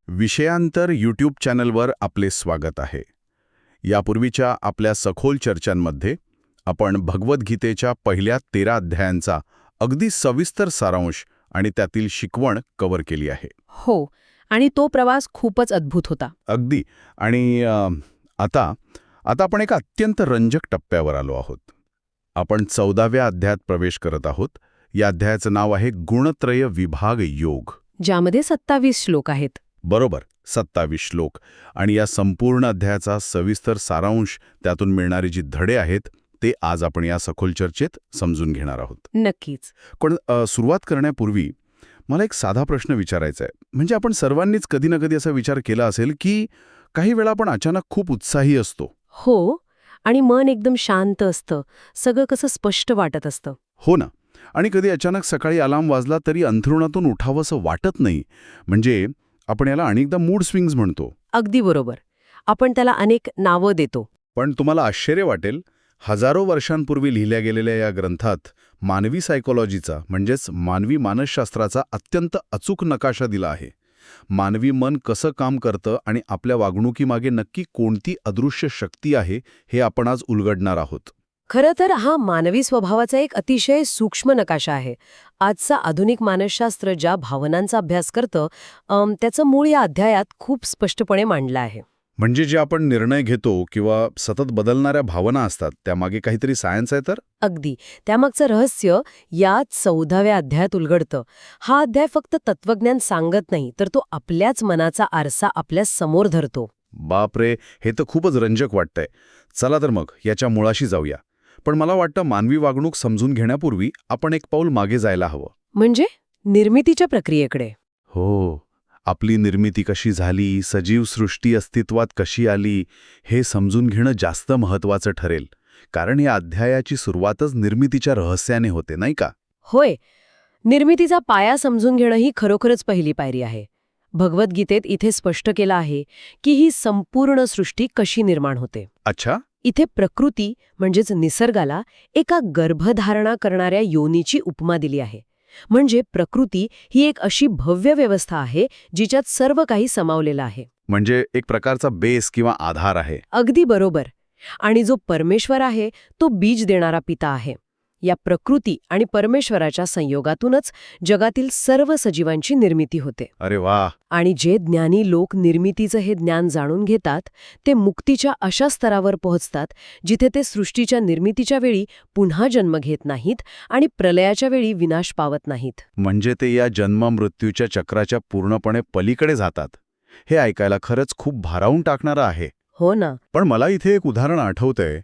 विषयांतर YouTube चॅनलवर आपले स्वागत आहे. यापूर्वीच्या आपल्या सखोल चर्चांमध्ये आपण भगवद्गीतेच्या पहिल्या 13 अध्यायांचा अगदी सविस्तर सारांश आणि त्यातील शिकवण कव्हर केली आहे. हो, आणि तो प्रवास खूपच अद्भुत होता. अगदी. आणि आता आपण एका अत्यंत रंजक टप्प्यावर आलो आहोत. आपण 14व्या अध्यायात प्रवेश करत आहोत. या अध्यायाचं नाव आहे गुणत्रय विभाग योग, ज्यामध्ये 27 श्लोक आहेत. बरोबर, 27 श्लोक. आणि या संपूर्ण अध्यायाचा सविस्तर सारांश, त्यातून मिळणारे जी धडे आहेत ते आज आपण या सखोल चर्चेत समजून घेणार आहोत. नक्कीच. पण सुरुवात करण्यापूर्वी मला एक साधा प्रश्न विचारायचा आहे. म्हणजे आपण सर्वांनीच कधी ना कधी असा विचार केला असेल की काही वेळा आपण अचानक खूप उत्साही असतो. हो, आणि मन एकदम शांत असतं, सगळं कसं स्पष्ट वाटत असतं. हो ना. आणि कधी अचानक सकाळी अलार्म वाजला तरी अंथरुणातून उठावंसं वाटत नाही. म्हणजे आपण याला अनेकदा मूड स्विंग्स म्हणतो. अगदी बरोबर. आपण त्याला अनेक नावं देतो. पण तुम्हाला आश्चर्य वाटेल, हजारो वर्षांपूर्वी लिहिल्या गेलेल्या या ग्रंथात मानवी सायकोलॉजीचा म्हणजेच मानवी मानसशास्त्राचा अत्यंत अचूक नकाशा दिला आहे. मानवी मन कसं काम करतं आणि आपल्या वागणुकीमागे नक्की कोणती अदृश्य शक्ती आहे हे आपण आज उलगडणार आहोत. खरं तर हा मानवी स्वभावाचा एक अतिशय सूक्ष्म नकाशा आहे. आजचा आधुनिक मानसशास्त्र ज्या भावनांचा अभ्यास करतं त्याचं मूळ या अध्यायात खूप स्पष्टपणे मांडलं आहे. म्हणजे जे आपण निर्णय घेतो किंवा सतत बदलणाऱ्या भावना असतात त्यामागे काहीतरी सायन्स आहे तर? अगदी. त्यामागचं रहस्य या 14व्या अध्यायात उलगडतं. हा अध्याय फक्त तत्वज्ञान सांगत नाही, तर तो आपल्याच मनाचा आरसा आपल्या समोर धरतो. बापरे, हे तर खूपच रंजक वाटतंय. चला तर मग याच्या मुळाशी जाऊया. पण मला वाटतं मानवी वागणूक समजून घेण्यापूर्वी आपण एक पाऊल मागे जायला हवं. म्हणजे निर्मितीच्या प्रक्रियेकडे. हो, आपली निर्मिती कशी झाली, सजीव सृष्टी अस्तित्वात कशी आली, हे समजून घेणं जास्त महत्त्वाचं ठरेल. कारण या अध्यायाची सुरुवातच निर्मितीच्या रहस्याने होते, नाही का? होय, निर्मितीचा पाया समजून घेणं ही खरोखरच पहिली पायरी आहे. भगवद्गीतेत इथे स्पष्ट केलं आहे की ही संपूर्ण सृष्टी कशी निर्माण होते. अच्छा. इथे प्रकृती म्हणजेच निसर्गाला एका गर्भधारणा करणाऱ्या योनीची उपमा दिली आहे. म्हणजे प्रकृती ही एक अशी भव्य व्यवस्था आहे जिच्यात सर्व काही समावलेलं आहे. म्हणजे एक प्रकारचा बेस किंवा आधार आहे. अगदी बरोबर. आणि जो परमेश्वर आहे तो बीज देणारा पिता आहे. या प्रकृती आणि परमेश्वराच्या संयोगातूनच जगातील सर्व सजीवांची निर्मिती होते. अरे वा. आणि जे ज्ञानी लोक निर्मितीचं हे ज्ञान जाणून घेतात ते मुक्तीच्या अशा स्तरावर पोहोचतात जिथे ते सृष्टीच्या निर्मितीच्या वेळी पुन्हा जन्म घेत नाहीत आणि प्रलयाच्या वेळी विनाश पावत नाहीत. म्हणजे ते या जन्म-मृत्यूच्या चक्राच्या पूर्णपणे पलीकडे जातात. हे ऐकायला खरंच खूप भारावून टाकणारं आहे. हो ना. पण मला इथे एक उदाहरण आठवतंय.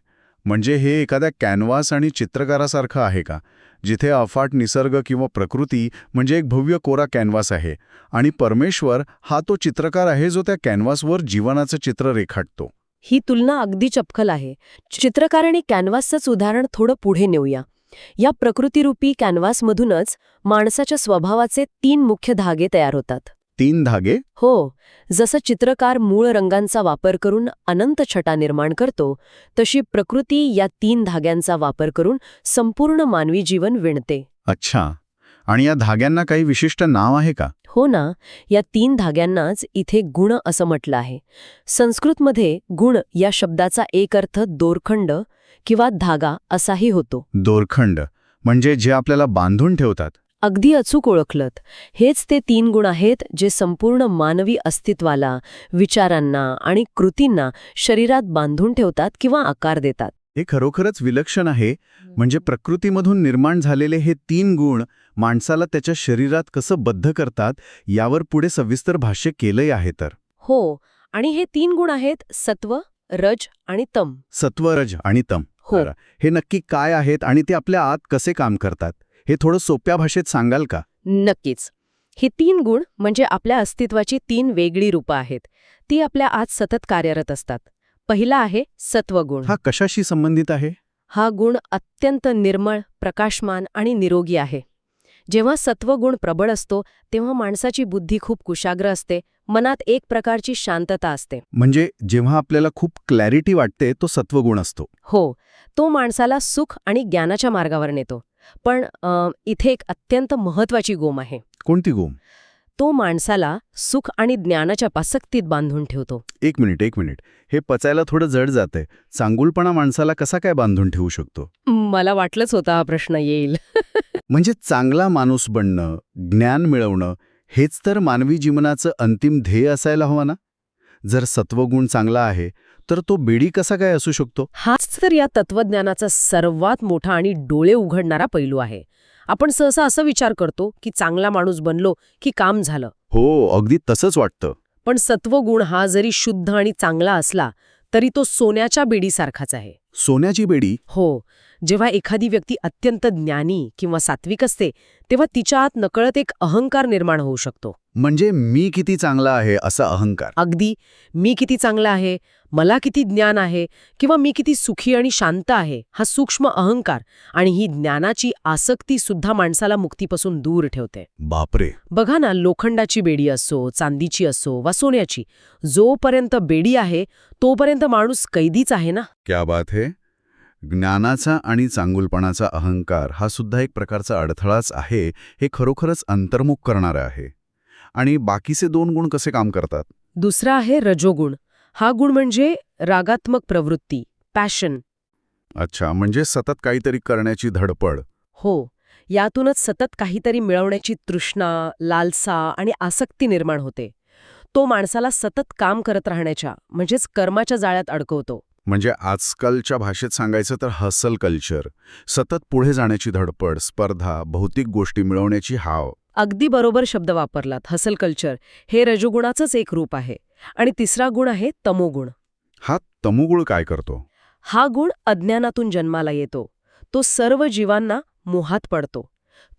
म्हणजे हे एखाद्या कॅनव्हास आणि चित्रकारासारखं आहे का, जिथे अफाट निसर्ग किंवा प्रकृती म्हणजे एक भव्य कोरा कॅनव्हास आहे आणि परमेश्वर हा तो चित्रकार आहे जो त्या कॅनव्हासवर जीवनाचं चित्र रेखाटतो. ही तुलना अगदी चपखल आहे. चित्रकार आणि कॅनव्हासचंच उदाहरण थोडं पुढे नेऊया. या प्रकृतीरूपी कॅनव्हासमधूनच माणसाच्या स्वभावाचे 3 मुख्य धागे तयार होतात. 3 धागे? हो. जसं चित्रकार मूळ रंगांचा वापर करून अनंत छटा निर्माण करतो, तशी प्रकृती या 3 धाग्यांचा वापर करून संपूर्ण मानवी जीवन विणते. अच्छा. आणि या धाग्यांना काही विशिष्ट नाव आहे का? हो ना. या 3 धाग्यांनाच इथे गुण असं म्हटलं आहे. संस्कृतमध्ये गुण या शब्दाचा एक अर्थ दोरखंड किंवा धागा असाही होतो. दोरखंड म्हणजे जे आपल्याला बांधून ठेवतात. अगदी अचूक ओळखलत. हेच ते 3 गुण आहेत जे संपूर्ण मानवी अस्तित्वाला, विचारांना आणि कृतींना शरीरात बांधून ठेवतात किंवा आकार देतात. हे खरोखरच विलक्षण आहे. म्हणजे प्रकृतीमधून निर्माण झालेले हे 3 गुण माणसाला त्याच्या शरीरात कसं बद्ध करतात यावर पुढे सविस्तर भाष्य केलंय आहे तर. हो, आणि हे 3 गुण आहेत सत्व, रज आणि तम. सत्व, रज आणि तम. हो. हे नक्की काय आहेत आणि ते आपल्या आत कसे काम करतात हे थोडं सोप्या भाषेत सांगाल का? नक्कीच. हे 3 गुण म्हणजे आपल्या अस्तित्वाची 3 वेगळी रूपं आहेत. ती आपल्या आत सतत कार्यरत असतात. पहिला आहे सत्वगुण. हा कशाशी संबंधित आहे? हा गुण अत्यंत निर्मळ, प्रकाशमान आणि निरोगी आहे. जेव्हा सत्वगुण प्रबळ असतो तेव्हा माणसाची बुद्धी खूप कुशाग्र असते, मनात एक प्रकारची शांतता असते. म्हणजे जेव्हा आपल्याला खूप क्लॅरिटी वाटते तो सत्वगुण असतो. हो, तो माणसाला सुख आणि ज्ञानाच्या मार्गावर नेतो. पण इथे एक अत्यंत महत्वाची गोम आहे. कोणती गोम? तो माणसाला सुख आणि ज्ञानाच्या पासक्तीत बांधून ठेवतो. एक मिनिट. हे पचायला थोडं जड जातंय. चांगुलपणा माणसाला कसा काय बांधून ठेवू शकतो? मला वाटलंच होता हा प्रश्न येईल. म्हणजे चांगला माणूस बनणं, ज्ञान मिळवणं, हेच तर मानवी जीवनाचं अंतिम ध्येय असायला हवं ना? जर सत्वगुण चांगला आहे, तर तो बेडी कसा काय असू शकतो? हाच तर या तत्वज्ञानाचा सर्वात मोठा आणि डोळे उघडणारा पैलू आहे. आपण सहसा असं विचार करतो की चांगला माणूस बनलो की काम झालं. हो, अगदी तसंच वाटतं. पण सत्वगुण हा जरी शुद्ध आणि चांगला असला तरी तो सोन्याच्या बेडीसारखाच आहे. सोन्याची बेडी? हो, जेव्हा एखादी व्यक्ती अत्यंत ज्ञानी किंवा सात्विक असते तेव्हा तिच्या आत नकळत एक अहंकार निर्माण होऊ शकतो. म्हणजे मी किती चांगला आहे असा अहंकार. अगदी, मी किती चांगला आहे, मला किती ज्ञान आहे, किंवा मी किती सुखी आणि शांत आहे, हा सूक्ष्म अहंकार आणि ही ज्ञानाची आसक्ती सुद्धा माणसाला मुक्तीपासून दूर ठेवते. बापरे. बघा ना, लोखंडाची बेडी असो, चांदीची असो वा सोन्याची, जोपर्यंत बेडी आहे तोपर्यंत माणूस कैदीच आहे ना. क्या बात है. ज्ञानाचा आणि चांगुलपणाचा अहंकार हा सुद्धा एक प्रकारचा अडथळाच आहे, हे खरोखरच अंतर्मुख करणारं आहे. आणि बाकीचे 2 गुण कसे काम करतात? दुसरा आहे रजोगुण. हा गुण म्हणजे रागात्मक प्रवृत्ती, पॅशन. अच्छा, म्हणजे सतत काहीतरी करण्याची धडपड. हो, यातूनच सतत काहीतरी मिळवण्याची तृष्णा, लालसा आणि आसक्ती निर्माण होते. तो माणसाला सतत काम करत राहण्याच्या म्हणजेच कर्माच्या जाळ्यात अडकवतो. म्हणजे आजकालच्या भाषेत सांगायचं तर हसल कल्चर. सतत पुढे जाण्याची धडपड, स्पर्धा, भौतिक गोष्टी मिळवण्याची हाव. अगदी बरोबर शब्द वापरलात. हसल कल्चर हे रजोगुणाचंच एक रूप आहे. आणि तिसरा गुण आहे तमोगुण. हा तमोगुण काय करतो? हा गुण अज्ञानातून जन्माला येतो. तो सर्व जीवांना मोहात पडतो.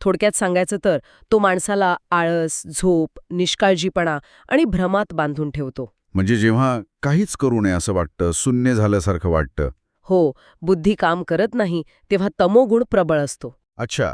थोडक्यात सांगायचं तर तो माणसाला आळस, झोप, निष्काळजीपणा आणि भ्रमात बांधून ठेवतो. म्हणजे जेव्हा काहीच करू नये असं वाटतं, शून्य झाल्यासारखं वाटतं. हो, बुद्धी काम करत नाही तेव्हा तमोगुण प्रबळ असतो. अच्छा,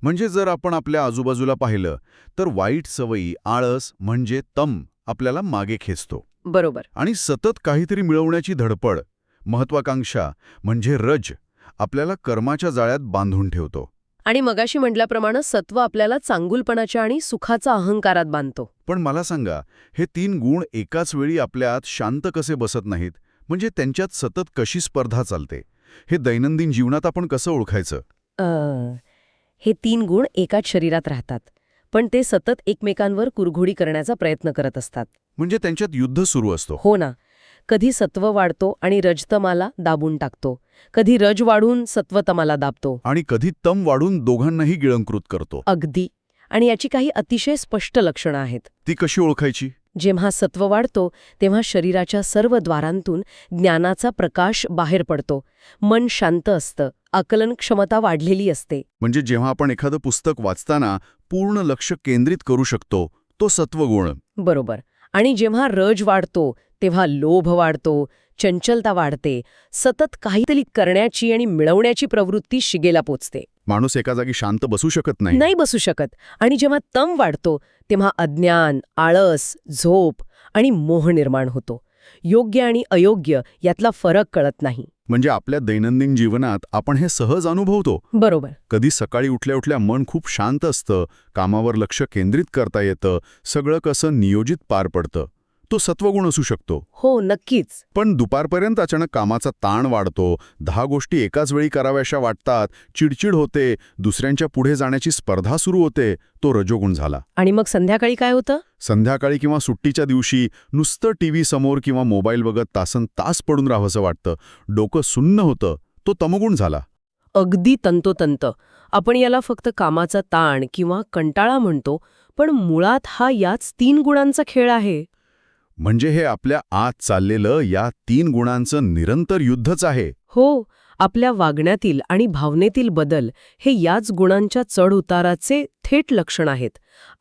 म्हणजे जर आपण आपल्या आजूबाजूला पाहिलं तर वाईट सवयी, आळस म्हणजे तम आपल्याला मागे खेचतो. बरोबर. आणि सतत काहीतरी मिळवण्याची धडपड, महत्वाकांक्षा म्हणजे रज आपल्याला कर्माच्या जाळ्यात बांधून ठेवतो. आणि मगाशी म्हटल्याप्रमाणे सत्व आपल्याला चांगुलपणाच्या आणि सुखाचा अहंकारात बांधतो. पण मला सांगा, हे 3 गुण एकाच वेळी आपल्या आत शांत कसे बसत नाहीत? म्हणजे त्यांच्यात सतत कशी स्पर्धा चालते? हे दैनंदिन जीवनात आपण कसं ओळखायचं? हे 3 गुण एकाच शरीरात राहतात, पण ते सतत एकमेकांवर कुरघोडी करण्याचा प्रयत्न करत असतात. म्हणजे त्यांच्यात युद्ध सुरू असतो. हो ना. कधी सत्व वाढतो आणि रजतमाला दाबून टाकतो, कधी रज वाढून सत्वतमाला दाबतो, आणि कधी तम वाढून दोघांनाही गिळंकृत करतो. अगदी. आणि याची काही अतिशय स्पष्ट लक्षणं आहेत. ती कशी ओळखायची? जेव्हा सत्व वाढतो तेव्हा शरीराच्या सर्व द्वारांतून ज्ञानाचा प्रकाश बाहेर पडतो. मन शांत असतं, आकलन क्षमता वाढलेली असते. म्हणजे जेव्हा आपण एखादं पुस्तक वाचताना पूर्ण लक्ष केंद्रित करू शकतो, तो सत्वगुण. बरोबर. आणि जेव्हा रज वाढतो तेव्हा लोभ वाढतो, चंचलता वाढते, सतत काहीतरी करण्याची आणि मिळवण्याची प्रवृत्ती शिगेला पोचते. माणूस एका जागी शांत बसू शकत नाही. नाही बसू शकत. आणि जेव्हा तम वाढतो तेव्हा अज्ञान, आळस, झोप आणि मोह निर्माण होतो. योग्य आणि अयोग्य यातला फरक कळत नाही. म्हणजे आपल्या दैनंदिन जीवनात आपण हे सहज अनुभवतो. बरोबर. कधी सकाळी उठल्या उठल्या मन खूप शांत असतं, कामावर लक्ष केंद्रित करता येतं, सगळं कसं नियोजित पार पडतं. तो सत्वगुण असू शकतो. हो, नक्कीच. पण दुपारपर्यंत अचानक कामाचा ताण वाढतो, 10 गोष्टी एकाच वेळी कराव्याशा वाटतात, चिडचिड होते, दुसऱ्यांच्या पुढे जाण्याची स्पर्धा सुरू होते, तो रजोगुण झाला. आणि मग संध्याकाळी काय होतं? संध्याकाळी किंवा सुट्टीच्या दिवशी नुसतं टीव्ही समोर किंवा मोबाईल बघत तासनतास पडून राहावंसं वाटतं, डोकं सुन्न होतं, तो तमोगुण झाला. अगदी तंतोतंत. आपण याला फक्त कामाचा ताण किंवा कंटाळा म्हणतो, पण मुळात हा याच 3 गुणांचा खेळ आहे. म्हणजे हे आपल्या आत चाललेलं या 3 गुणांचं निरंतर युद्धच आहे. हो, आपल्या वागण्यातील आणि भावनेतील बदल हे याच गुणांच्या चढ-उताराचे थेट लक्षण आहेत.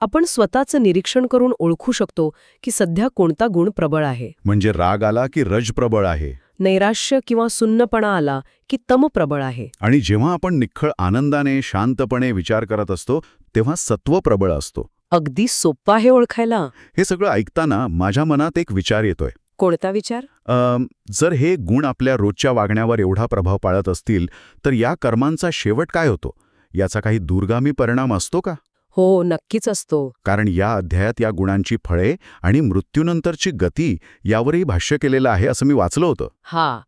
आपण स्वतःचं निरीक्षण करून ओळखू शकतो की सध्या कोणता गुण प्रबळ आहे. म्हणजे राग आला की रज प्रबळ आहे, नैराश्य किंवा सुन्नपणा आला की तम प्रबळ आहे. आणि जेव्हा आपण निख्खळ आनंदाने शांतपणे विचार करत असतो तेव्हा सत्व प्रबळ असतो. अगदी सोपं आहे ओळखायला. हे सगळं ऐकताना माझ्या मनात एक विचार येतोय. कोणता विचार? जर हे गुण आपल्या रोजच्या वागण्यावर एवढा प्रभाव पाळत असतील तर या कर्मांचा शेवट काय होतो? याचा काही दूरगामी परिणाम असतो का? हो, नक्कीच असतो. कारण या अध्यायात या गुणांची फळे आणि मृत्यूनंतरची गती यावरही भाष्य केलेलं आहे असं मी वाचलं होतं. हा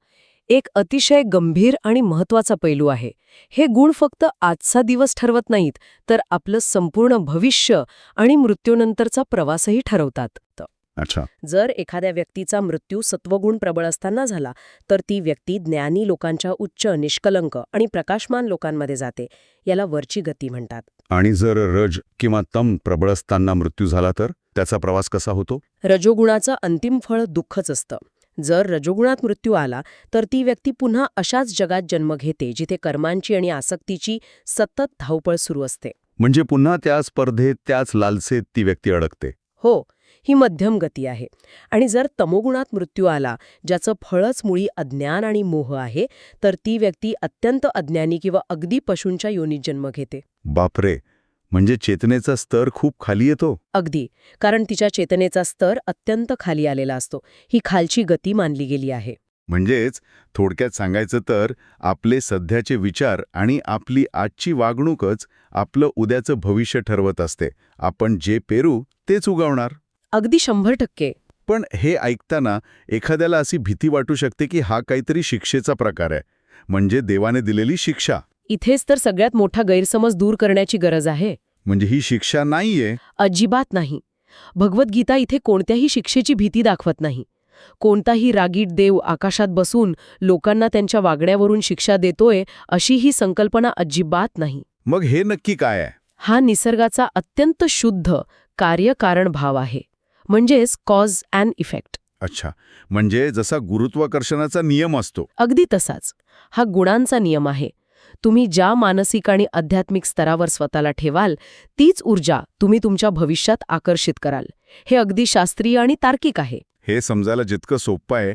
एक अतिशय गंभीर आणि महत्वाचा पैलू आहे. हे गुण फक्त आजचा दिवस ठरवत नाहीत, तर आपलं संपूर्ण भविष्य आणि मृत्यूनंतरचा प्रवासही ठरवतात. अच्छा. जर एखाद्या व्यक्तीचा मृत्यू सत्वगुण प्रबळ असताना झाला, तर ती व्यक्ती ज्ञानी लोकांच्या उच्च, निष्कलंक आणि प्रकाशमान लोकांमध्ये जाते. याला वरची गती म्हणतात. आणि जर रज किंवा तम प्रबळ असताना मृत्यू झाला तर त्याचा प्रवास कसा होतो? रजोगुणाचं अंतिम फळ दुःखच असतं. जर रजोगुणात मृत्यू आला तर ती व्यक्ती पुन्हा अशाच जगात जन्म घेते जिथे कर्मांची आणि आसक्तीची सतत धावपळ सुरू असते. म्हणजे पुन्हा त्या स्पर्धेत, त्याच लालसेत ती व्यक्ती अडकते. हो, ही मध्यम गती आहे. आणि जर तमोगुणात मृत्यू आला, ज्याचं फळच मुळी अज्ञान आणि मोह आहे, तर ती व्यक्ती अत्यंत अज्ञानी किंवा अगदी पशूंच्या योनीत जन्म घेते. बापरे, म्हणजे चेतनेचा स्तर खूप खाली येतो. अगदी, कारण तिच्या चेतनेचा स्तर अत्यंत खाली आलेला असतो. ही खालची गती मानली गेली आहे. म्हणजेच थोडक्यात सांगायचं तर आपले सध्याचे विचार आणि आपली आजची वागणूकच आपलं उद्याचं भविष्य ठरवत असते. आपण जे पेरू तेच उगवणार. अगदी 100%. पण हे ऐकताना एखाद्याला अशी भीती वाटू शकते की हा काहीतरी शिक्षेचा प्रकार आहे, म्हणजे देवाने दिलेली शिक्षा. इथेच तर सगळ्यात मोठा गैरसमज दूर करण्याची गरज आहे. म्हणजे ही शिक्षा नाहीये. अजिबात नाही. भगवद्गीता इथे कोणत्याही शिक्षेची भीती दाखवत नाही. कोणताही रागीट देव आकाशात बसून लोकांना त्यांच्या वागण्यावरून शिक्षा देतोय अशी ही संकल्पना अजिबात नाही. मग हे नक्की काय आहे? हा निसर्गाचा अत्यंत शुद्ध कार्यकारण भाव आहे. म्हणजेच कॉज अँड इफेक्ट. अच्छा, म्हणजे जसा गुरुत्वाकर्षणाचा नियम असतो. अगदी तसाच हा गुणांचा नियम आहे. तुम्ही ज्या मानसिक आणि आध्यात्मिक स्तरावर स्वतःला ठेवाल, तीच ऊर्जा तुम्ही तुमच्या भविष्यात आकर्षित कराल. हे अगदी शास्त्रीय आणि तार्किक आहे. हे समजायला जितकं सोपं आहे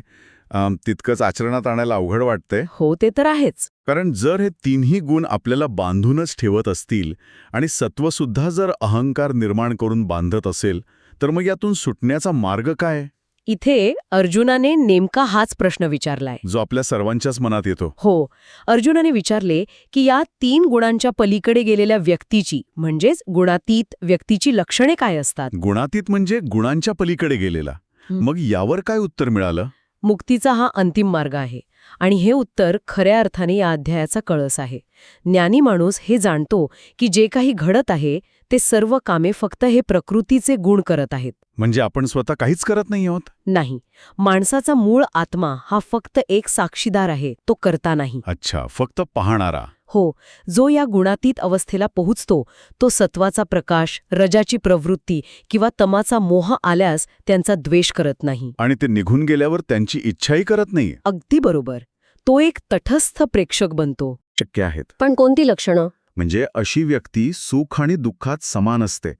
तितकंच आचरणात आणायला अवघड वाटतंय. हो, ते तर आहेच. कारण जर हे तिन्ही गुण आपल्याला बांधूनच ठेवत असतील आणि सत्वसुद्धा जर अहंकार निर्माण करून बांधत असेल, तर मग यातून सुटण्याचा मार्ग काय? इथे अर्जुनाने नेमका हाच प्रश्न विचारलाय. जो आपल्या सर्वांच्याच मनात येतो. हो, अर्जुनाने विचारले की या 3 गुणांच्या पलीकडे गेलेल्या व्यक्तीची, म्हणजेच गुणातीत व्यक्तीची लक्षणे काय असतात? गुणातीत म्हणजे गुणांच्या पलीकडे गेलेला. मग यावर काय उत्तर मिळालं? मुक्तीचा हा अंतिम मार्ग आहे. आणि हे उत्तर खऱ्या अर्थाने या अध्यायाचा कळस आहे. ज्ञानी माणूस हे जाणतो की जे काही घडत आहे ते सर्व कामे फक्त हे प्रकृतीचे गुण करत आहेत. म्हणजे आपण स्वतः काहीच करत नाही आहोत? नाही. माणसाचा मूळ आत्मा हा फक्त एक साक्षीदार आहे, तो करता नाही. अच्छा, फक्त पाहणारा. हो, जो या गुणातीत अवस्थेला पोहोचतो तो सत्वाचा प्रकाश, रजाची प्रवृत्ती किंवा तमाचा मोह आल्यास त्यांचा द्वेष करत नाही. आणि ते निघून गेल्यावर त्यांची इच्छाही करत नाही. अगदी बरोबर. तो एक तटस्थ प्रेक्षक बनतो. शक्य आहेत. पण कोणती लक्षणं? म्हणजे अशी व्यक्ती सुख आणि दुःखात समान असते.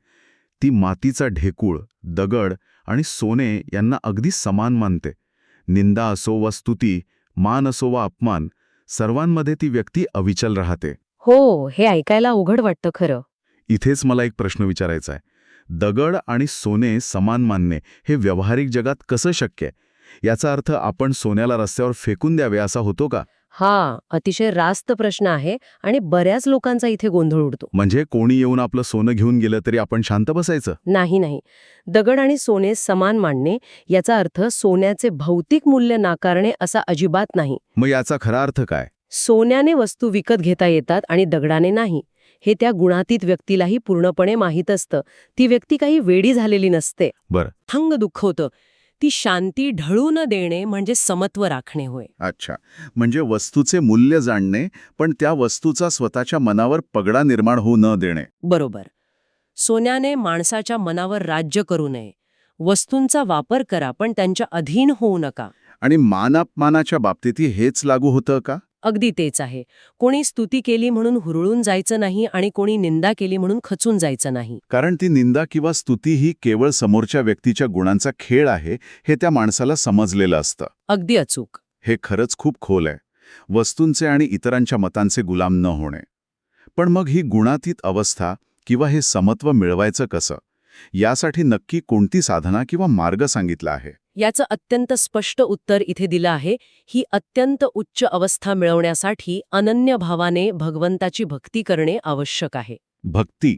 ती मातीचा ढेकूळ, दगड आणि सोने यांना अगदी समान मानते. निंदा असो वा स्तुती, मान असो वा अपमान, सर्वांमध्ये ती व्यक्ती अविचल राहते. हो, हे ऐकायला अवघड वाटतं खरं. इथेच मला एक प्रश्न विचारायचा आहे. दगड आणि सोने समान मानणे हे व्यावहारिक जगात कसं शक्य आहे? याचा अर्थ आपण सोन्याला रस्त्यावर फेकून द्यावे असा होतो का? हा अतिशय रास्त प्रश्न आहे आणि बऱ्याच लोकांचा इथे गोंधळ उडतो. म्हणजे कोणी येऊन आपलं सोनं घेऊन गेलं तरी आपण शांत बसायचं? नाही. दगड आणि सोने समान मानणे याचा अर्थ सोन्याचे भौतिक मूल्य नाकारणे असा अजिबात नाही. मग याचा खरा अर्थ काय? सोन्याने वस्तू विकत घेता येतात आणि दगडाने नाही. हे त्या गुणातीत व्यक्तीलाही पूर्णपणे माहीत असतं. ती व्यक्ती काही वेडी झालेली नसते. बरं. हंग दुःख होतं. ती शांती ढळू न देणे म्हणजे समत्व राखणे होय. अच्छा, म्हणजे वस्तूचे मूल्य जाणणे, पण त्या वस्तूचा स्वतःच्या मनावर पगडा निर्माण होऊ न देणे. बरोबर. सोन्याने माणसाच्या मनावर राज्य करू नये. वस्तूंचा वापर करा, पण त्यांच्या अधीन होऊ नका. आणि मानापमानाच्या बाबतीतही हेच लागू होतं का? अगदी तेच आहे. कोणी स्तुती केली म्हणून हुरळून जायचं नाही आणि कोणी निंदा केली म्हणून खचून जायचं नाही. कारण ती निंदा किंवा स्तुती ही केवळ समोरच्या व्यक्तीच्या गुणांचा खेळ आहे हे त्या माणसाला समजलेलं असतं. अगदी अचूक. हे खरंच खूप खोल आहे. वस्तूंचे आणि इतरांच्या मतांचे गुलाम न होणे. पण मग ही गुणातीत अवस्था किंवा हे समत्व मिळवायचं कसं? यासाठी नक्की कोणती साधना किंवा मार्ग सांगितला आहे? याचं अत्यंत स्पष्ट उत्तर इथे दिलं आहे. ही अत्यंत उच्च अवस्था मिळवण्यासाठी अनन्य भावाने भगवंताची भक्ती करणे आवश्यक आहे. भक्ती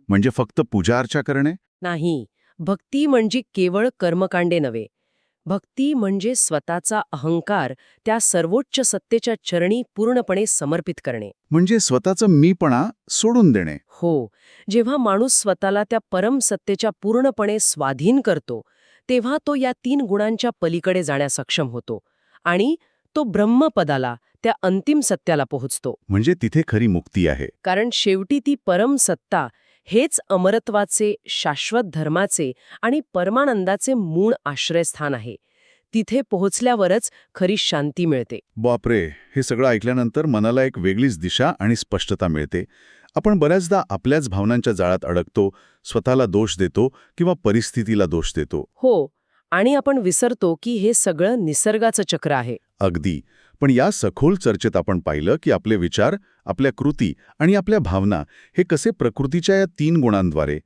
म्हणजे फक्त पूजार्चा करणे? नाही, भक्ती म्हणजे केवळ कर्मकांडे नव्हे. भक्ती म्हणजे स्वतःचा अहंकार त्या सर्वोच्च सत्तेच्या चरणी पूर्णपणे समर्पित करणे. म्हणजे स्वतःचं मीपणा सोडून देणे. हो, जेव्हा माणूस स्वतःला त्या परम सत्तेच्या पूर्णपणे स्वाधीन करतो, तेव्हा तो या 3 गुणांच्या पलीकडे जाण्यास सक्षम होतो आणि तो ब्रह्मपदाला, त्या अंतिम सत्याला पोहोचतो. म्हणजे तिथे खरी मुक्ती आहे. कारण शेवटी ती परम सत्ता हेच अमरत्वाचे, शाश्वत धर्माचे आणि परमानंदाचे मूळ आश्रयस्थान आहे. तिथे पोहोचल्यावरच खरी शांती मिळते. बापरे, हे सगळं ऐकल्यानंतर मनाला एक वेगळीच दिशा आणि स्पष्टता मिळते. आपण बऱ्याचदा आपल्याच भावनांच्या जाळ्यात अडकतो, स्वतःला दोष देतो किंवा परिस्थितीला दोष देतो. हो, आणि आपण विसरतो की हे सगळं निसर्गाचं चक्र आहे. अगदी. पण या सखोल चर्चेत आपण पाहिलं की आपले विचार, आपल्या कृती आणि आपल्या भावना हे कसे प्रकृतीच्या या 3 गुणांद्वारे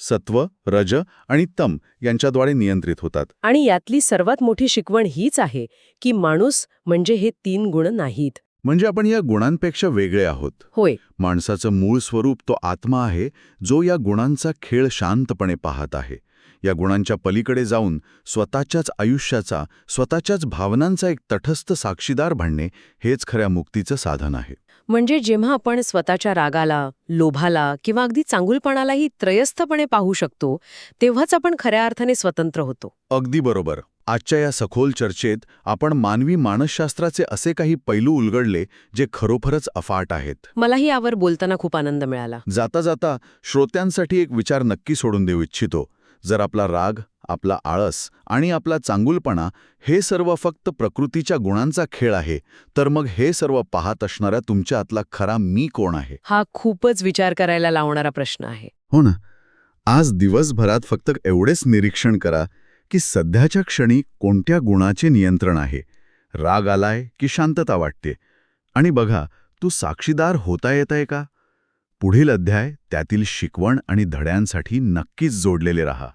सत्व, रज आणि तम यांच्याद्वारे नियंत्रित होतात. आणि यातली सर्वात मोठी शिकवण हीच आहे की माणूस म्हणजे हे 3 गुण नाहीत. म्हणजे आपण या गुणांपेक्षा वेगळे आहोत. होय, माणसाचं मूळ स्वरूप तो आत्मा आहे, जो या गुणांचा खेळ शांतपणे पाहत आहे. या गुणांच्या पलीकडे जाऊन स्वतःच्याच आयुष्याचा, स्वतःच्याच भावनांचा एक तटस्थ साक्षीदार बनणे हेच खऱ्या मुक्तीचं साधन आहे. म्हणजे जेव्हा आपण स्वतःच्या रागाला, लोभाला किंवा अगदी चांगुलपणालाही त्रयस्थपणे पाहू शकतो, तेव्हाच आपण खऱ्या अर्थाने स्वतंत्र होतो. अगदी बरोबर. आजच्या या सखोल चर्चेत आपण मानवी मानसशास्त्राचे असे काही पैलू उलगडले जे खरोखरच अफाट आहेत. मलाही यावर बोलताना खूप आनंद मिळाला. जाता जाता श्रोत्यांसाठी एक विचार नक्की सोडून देऊ इच्छितो. जर आपला राग, आपला आळस आणि आपला चांगुलपणा हे सर्व फक्त प्रकृतीच्या गुणांचा खेळ आहे, तर मग हे सर्व पाहत असणाऱ्या तुमच्या आतला खरा मी कोण आहे? हा खूपच विचार करायला लावणारा प्रश्न आहे. हो ना. आज दिवसभरात फक्त एवढेच निरीक्षण करा की सध्याच्या क्षणी कोणत्या गुणाचे नियंत्रण आहे. राग आलाय की शांतता वाटते? आणि बघा, तू साक्षीदार होता येताय का? पुढील अध्याय त्यातील शिकवण आणि धड्यांसाठी नक्कीच जोडलेले रहा.